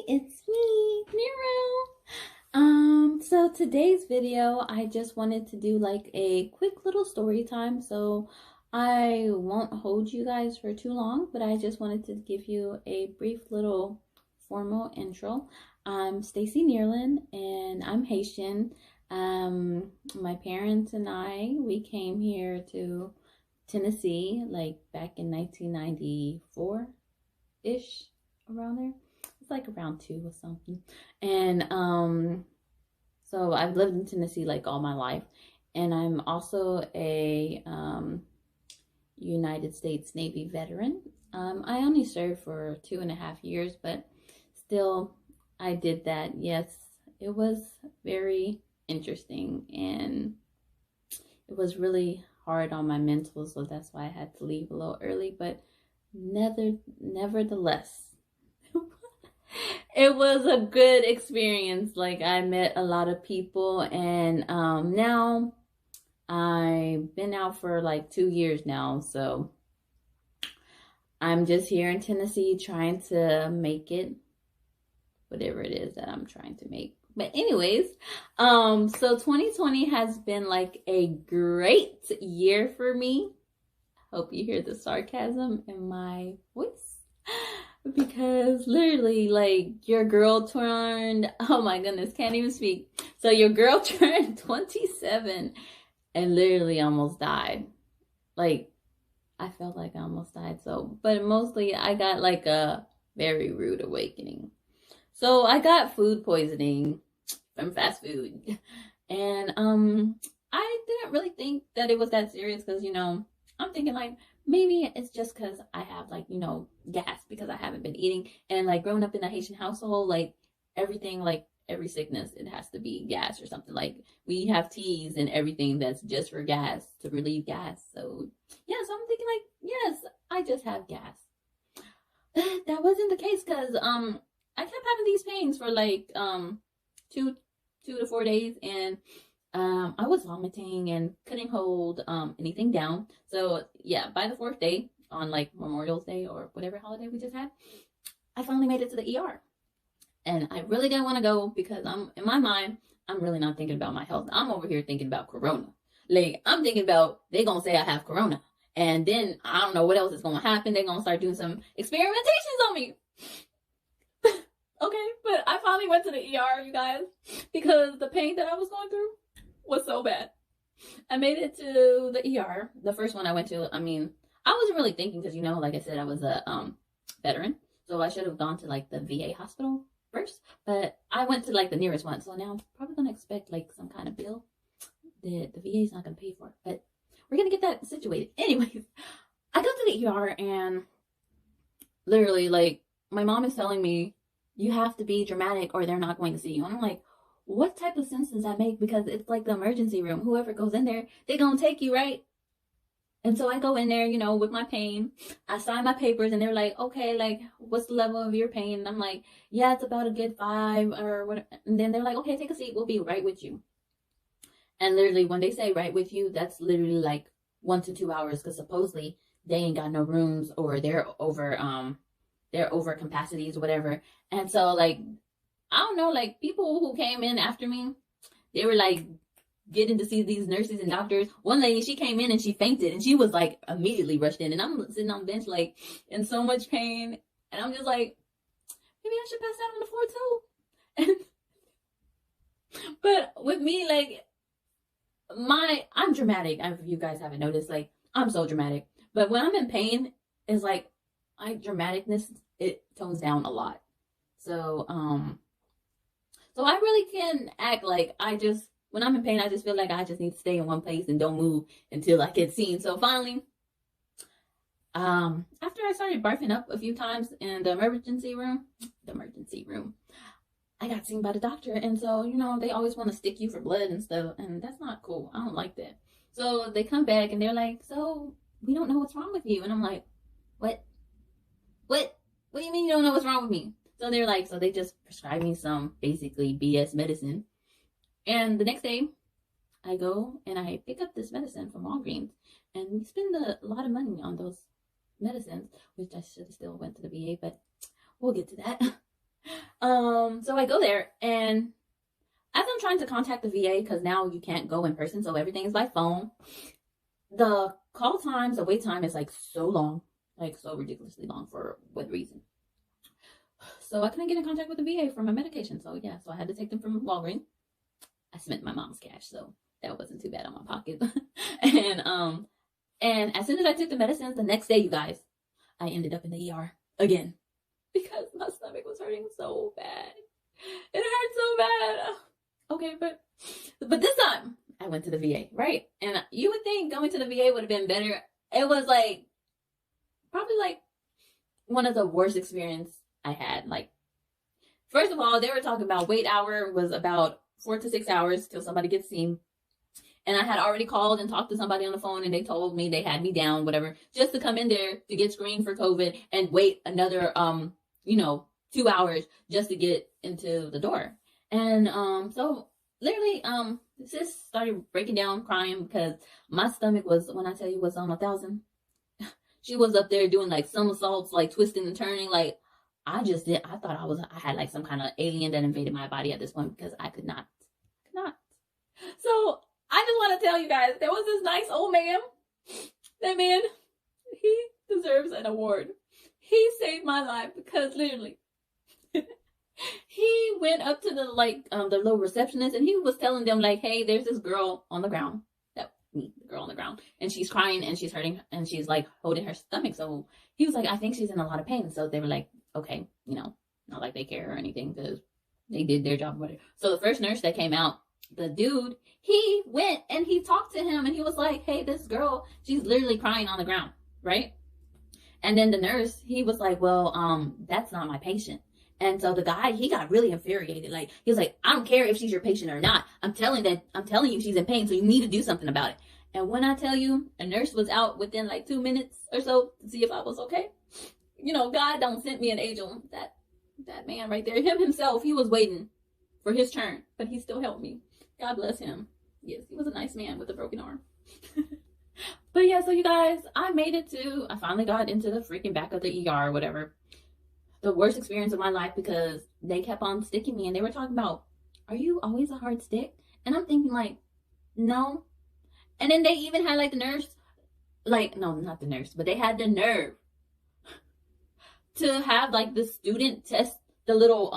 it's me, Nero. So today's video, I just wanted to do like a quick little story time. So I won't hold you guys for too long, but I just wanted to give you a brief little formal intro. I'm Stacy Neerlin and I'm Haitian. My parents and we came here to Tennessee like back in 1994-ish, around there. It's like around two or something. And so I've lived in Tennessee like all my life. And I'm also a United States Navy veteran. I only served for 2.5 years, but still I did that. Yes, it was very interesting and it was really hard on my mental, so that's why I had to leave a little early. But nevertheless, it was a good experience. Like I met a lot of people, and now I've been out for like 2 years now, so I'm just here in Tennessee trying to make it, whatever it is that I'm trying to make. But anyways, so 2020 has been like a great year for me. Hope you hear the sarcasm in my voice. Because literally, like, your girl turned, oh my goodness, can't even speak. So your girl turned 27 and literally almost died. Like, I felt like I almost died. So, but mostly I got like a very rude awakening. So I got food poisoning from fast food. And I didn't really think that it was that serious because, I'm thinking like maybe it's just because I have like, gas because I haven't been eating. And like growing up in a Haitian household, like everything, like every sickness, it has to be gas or something. Like we have teas and everything that's just for gas, to relieve gas. So yeah, so I'm thinking like, yes, I just have gas. That wasn't the case because I kept having these pains for like 2 to 4 days, and I was vomiting and couldn't hold anything down. So yeah, by the fourth day, on like Memorial's Day or whatever holiday we just had, I finally made it to the ER. And I really didn't want to go because in my mind, I'm really not thinking about my health. I'm over here thinking about Corona. Like I'm thinking about they gonna say I have Corona, and then I don't know what else is gonna happen. They're gonna start doing some experimentations on me. Okay, but I finally went to the ER, you guys, because the pain that I was going through was so bad. I made it to the ER. The first one I went to, I wasn't really thinking because, like I said, I was a veteran. So I should have gone to like the VA hospital first. But I went to like the nearest one. So now I'm probably going to expect like some kind of bill that the VA is not going to pay for. But we're going to get that situated. Anyways, I got to the ER and literally like my mom is telling me, you have to be dramatic or they're not going to see you. And I'm like, what type of sense does that make? Because it's like the emergency room. Whoever goes in there, they're going to take you, right? And so I go in there, with my pain. I sign my papers and they're like, okay, like, what's the level of your pain? And I'm like, yeah, it's about a good 5 or whatever. And then they're like, okay, take a seat. We'll be right with you. And literally when they say right with you, that's literally like 1 to 2 hours because supposedly they ain't got no rooms or they're over capacities, whatever. And so like, I don't know, like people who came in after me, they were like getting to see these nurses and doctors. One lady, she came in and she fainted and she was like immediately rushed in. And I'm sitting on the bench like in so much pain. And I'm just like, maybe I should pass out on the floor too. But with me, like I'm dramatic. If you guys haven't noticed, like I'm so dramatic. But when I'm in pain, it's like my dramaticness, it tones down a lot. So so I really can act like when I'm in pain, I just feel like I just need to stay in one place and don't move until I get seen. So finally, after I started barfing up a few times in the emergency room, I got seen by the doctor. And so, they always want to stick you for blood and stuff. And that's not cool. I don't like that. So they come back and they're like, so we don't know what's wrong with you. And I'm like, what? What do you mean you don't know what's wrong with me? So they're like, so they just prescribed me some basically BS medicine. And the next day, I go and I pick up this medicine from Walgreens. And we spend a lot of money on those medicines, which I should have still went to the VA, but we'll get to that. So I go there, and as I'm trying to contact the VA, because now you can't go in person, so everything is by phone. The call times, the wait time is like so long, like so ridiculously long for what reason. So I couldn't get in contact with the VA for my medication. So yeah, so I had to take them from Walgreens. I spent my mom's cash, so that wasn't too bad on my pocket. And as soon as I took the medicines, the next day, you guys, I ended up in the ER again because my stomach was hurting so bad. It hurt so bad. Okay, but this time I went to the VA, right? And you would think going to the VA would have been better. It was like probably like one of the worst experience I had. Like, first of all, they were talking about wait hour was about 4 to 6 hours till somebody gets seen. And I had already called and talked to somebody on the phone, and they told me they had me down, whatever, just to come in there to get screened for COVID and wait another 2 hours just to get into the door. And so literally sis started breaking down crying because my stomach was, when I tell you, was on 1,000. She was up there doing like somersaults, like twisting and turning, like I thought I had like some kind of alien that invaded my body at this point because I could not. So I just want to tell you guys, there was this nice old man. That man, he deserves an award. He saved my life because literally he went up to the the little receptionist, and he was telling them like, hey, there's this girl on the ground. The girl on the ground, and she's crying and she's hurting and she's like holding her stomach. So he was like, I think she's in a lot of pain. So they were like, okay, not like they care or anything because they did their job or whatever. So the first nurse that came out, the dude, he went and he talked to him, and he was like, hey, this girl, she's literally crying on the ground, right? And then the nurse, he was like, well, that's not my patient. And so the guy, he got really infuriated. Like, he was like, I don't care if she's your patient or not. I'm telling you she's in pain, so you need to do something about it. And when I tell you, a nurse was out within like 2 minutes or so to see if I was okay. God don't send me an angel. That man right there, him himself, he was waiting for his turn, but he still helped me. God bless him. Yes, he was a nice man with a broken arm. But yeah, so you guys, I finally got into the freaking back of the ER or whatever. The worst experience of my life because they kept on sticking me, and they were talking about, are you always a hard stick? And I'm thinking like, no. And then they even had like the nurse, like, no, not the nurse, but they had the nerve to have like the student test the little,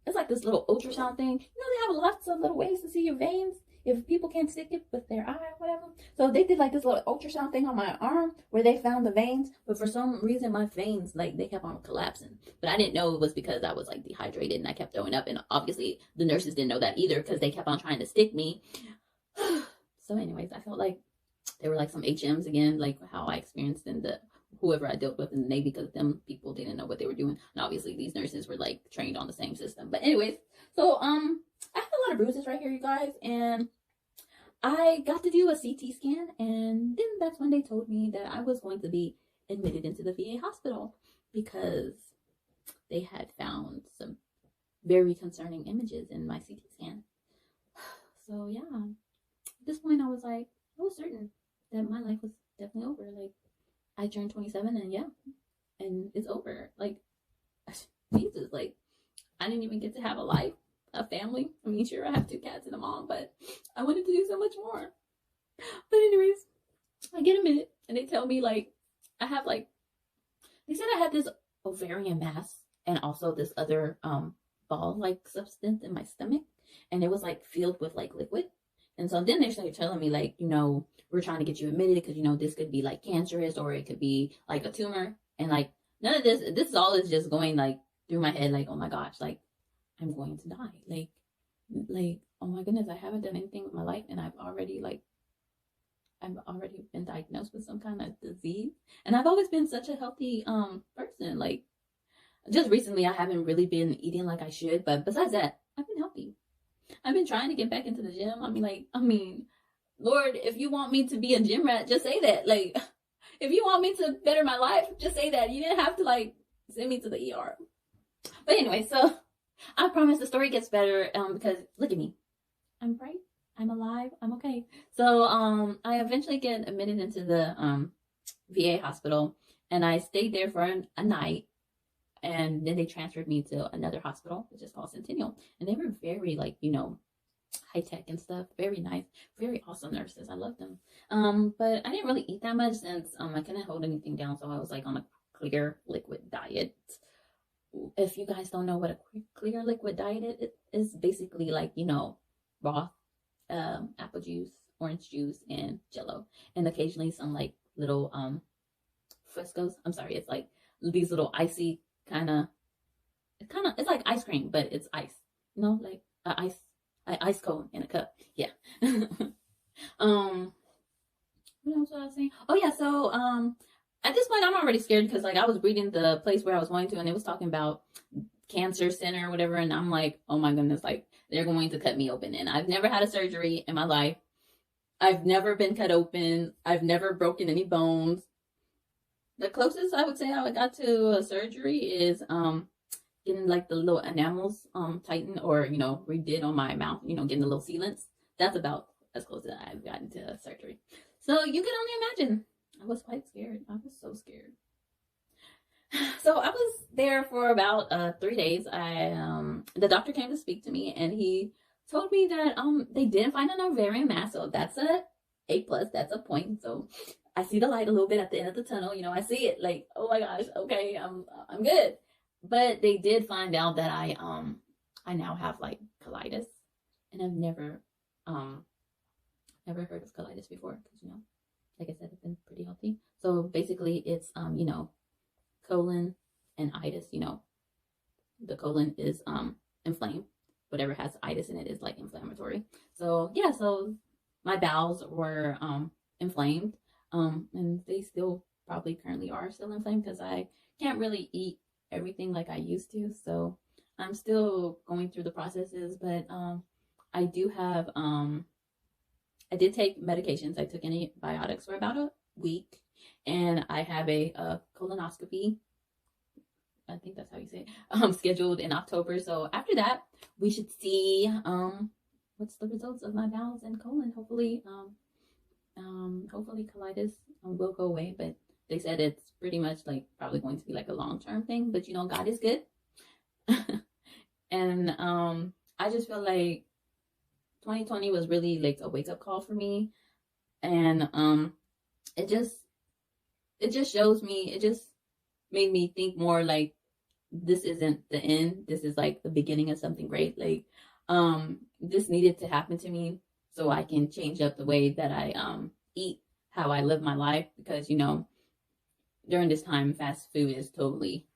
it's like this little ultrasound thing. They have lots of little ways to see your veins if people can't stick it with their eye or whatever. So they did like this little ultrasound thing on my arm where they found the veins, but for some reason my veins, like, they kept on collapsing. But I didn't know it was because I was like dehydrated and I kept throwing up, and obviously the nurses didn't know that either because they kept on trying to stick me. So anyways, I felt like they were like some HMs again, like how I experienced in whoever I dealt with in the Navy, because them people didn't know what they were doing. And obviously these nurses were like trained on the same system. But anyways, so I have a lot of bruises right here, you guys, and I got to do a CT scan, and then that's when they told me that I was going to be admitted into the VA hospital because they had found some very concerning images in my CT scan. So yeah, at this point I was certain that my life was definitely over. Like, I turned 27, and yeah, and it's over. Like, Jesus, like, I didn't even get to have a life, a family. I mean, sure, I have 2 cats and a mom, but I wanted to do so much more. But anyways, I get admitted, and they tell me, like, I have, like, they said I had this ovarian mass and also this other ball-like substance in my stomach, and it was, like, filled with, like, liquid. And so then they started telling me, like, we're trying to get you admitted because, this could be, like, cancerous, or it could be, like, a tumor. And, like, none of this all is just going, like, through my head, like, oh, my gosh, like, I'm going to die. Like, oh, my goodness, I haven't done anything with my life, and I've already been diagnosed with some kind of disease. And I've always been such a healthy person. Like, just recently, I haven't really been eating like I should. But besides that, I've been healthy. I've been trying to get back into the gym. I mean, Lord, if you want me to be a gym rat, just say that. Like, if you want me to better my life, just say that. You didn't have to, like, send me to the ER. But anyway, so I promise the story gets better because look at me. I'm bright. I'm alive. I'm okay. So I eventually get admitted into the VA hospital, and I stayed there for a night. And then they transferred me to another hospital, which is called Centennial. And they were very, like, high tech and stuff. Very nice, very awesome nurses. I love them. But I didn't really eat that much since I couldn't hold anything down, so I was like on a clear liquid diet. If you guys don't know what a clear liquid diet is, basically like raw apple juice, orange juice, and Jello, and occasionally some like little Frescos. I'm sorry, it's like these little icy it's like ice cream, but it's ice. Like ice cone in a cup. Yeah. What else was I saying? Oh yeah, so at this point I'm already scared because like I was reading the place where I was going to and it was talking about cancer center or whatever, and I'm like, oh my goodness, like they're going to cut me open. And I've never had a surgery in my life. I've never been cut open. I've never broken any bones. The closest I would say I got to a surgery is getting like the little enamels tightened or redid on my mouth, getting the little sealants. That's about as close as I've gotten to surgery. So you can only imagine. I was quite scared. I was so scared. So I was there for about 3 days. The doctor came to speak to me and he told me that they didn't find an ovarian mass, so that's A+, that's a point. So I see the light a little bit at the end of the tunnel. I see it like, oh my gosh, okay, I'm good. But they did find out that I now have like colitis, and I've never heard of colitis before because like I said, I've been pretty healthy. So basically, it's colon and itis. The colon is inflamed. Whatever has itis in it is like inflammatory. So yeah, so my bowels were inflamed, and they still probably currently are still inflamed because I can't really eat everything like I used to. So I'm still going through the processes, but I do have I did take medications. I took antibiotics for about a week, and I have a colonoscopy. I think that's how you say it, scheduled in October. So after that, we should see what's the results of my bowels and colon. Hopefully colitis will go away, but they said it's pretty much like probably going to be like a long-term thing, but God is good. And I just feel like 2020 was really like a wake-up call for me. And it just shows me, it just made me think more like this isn't the end. This is like the beginning of something great. Like this needed to happen to me so I can change up the way that I eat, how I live my life, because during this time fast food is totally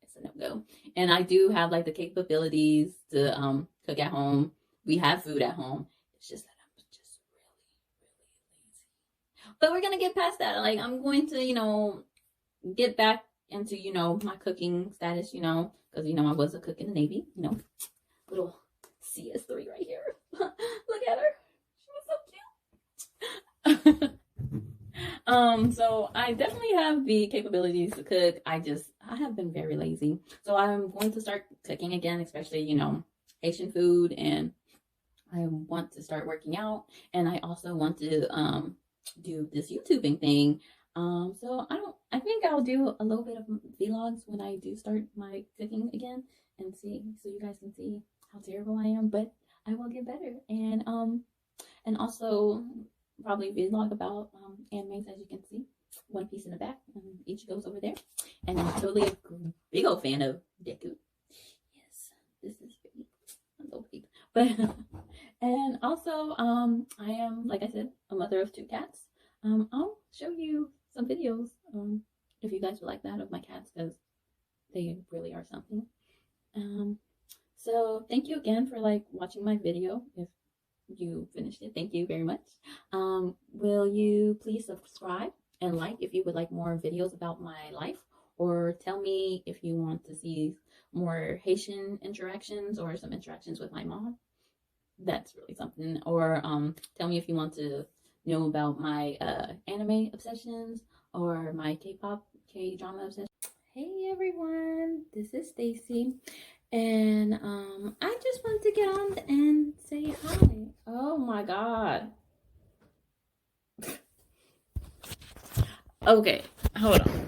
it's a no-go. And I do have like the capabilities to cook at home. We have food at home. It's just that I'm just really lazy. But we're gonna get past that. Like I'm going to get back into my cooking status, because I was a cook in the Navy, little CS3 right here. Look at her. She was so cute. So I definitely have the capabilities to cook. I have been very lazy. So I'm going to start cooking again, especially, Haitian food, and I want to start working out, and I also want to do this YouTubing thing. So I think I'll do a little bit of vlogs when I do start my cooking again, and so you guys can see how terrible I am, but I will get better. And also probably vlog about animes, as you can see. One Piece in the back, and each goes over there. And I'm totally a big old fan of Deku. Yes, this is big. I'm so big. But and also I am, like I said, a mother of 2 cats. I'll show you some videos if you guys would like that of my cats, because they really are something. So thank you again for watching my video. If you finished it, thank you very much. Will you please subscribe and like if you would like more videos about my life, or tell me if you want to see more Haitian interactions or some interactions with my mom. That's really something. Or tell me if you want to know about my anime obsessions or my K-pop, K-drama obsession. Hey everyone, this is Stacy, and I just wanted to get on and say hi. Oh my god. Okay, hold on.